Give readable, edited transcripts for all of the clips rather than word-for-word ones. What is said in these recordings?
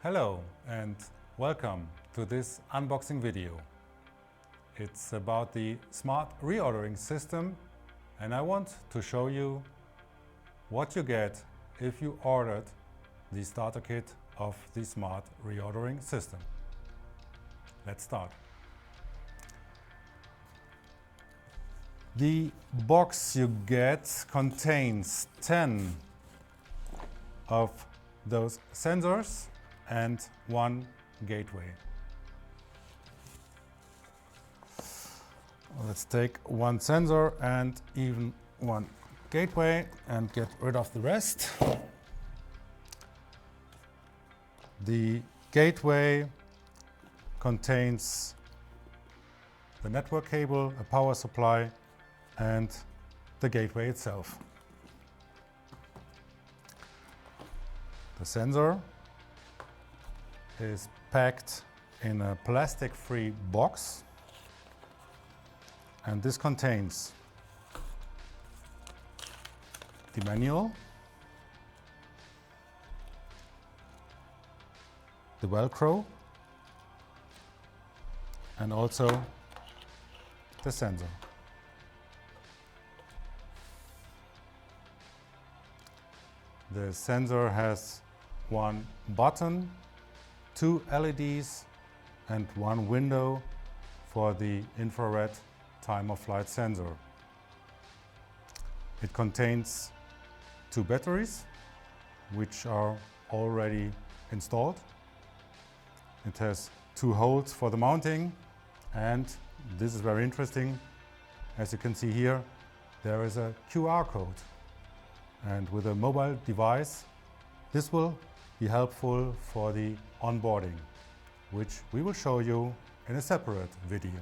Hello and welcome to this unboxing video. It's about the Smart Reordering System, and I want to show you what you get if you ordered the starter kit of the Smart Reordering System. Let's start. The box you get contains 10 of those sensors and one gateway. Let's take one sensor and even one gateway and get rid of the rest. The gateway contains the network cable, a power supply, and the gateway itself. The sensor is packed in a plastic-free box, and this contains the manual, the Velcro, and also the sensor. The sensor has one button, two LEDs, and one window for the infrared time-of-flight sensor. It contains two batteries, which are already installed. It has two holes for the mounting, and this is very interesting. As you can see here, there is a QR code. And with a mobile device, this will be helpful for the onboarding, which we will show you in a separate video.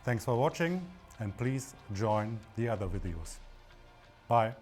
Thanks for watching, and please join the other videos. Bye.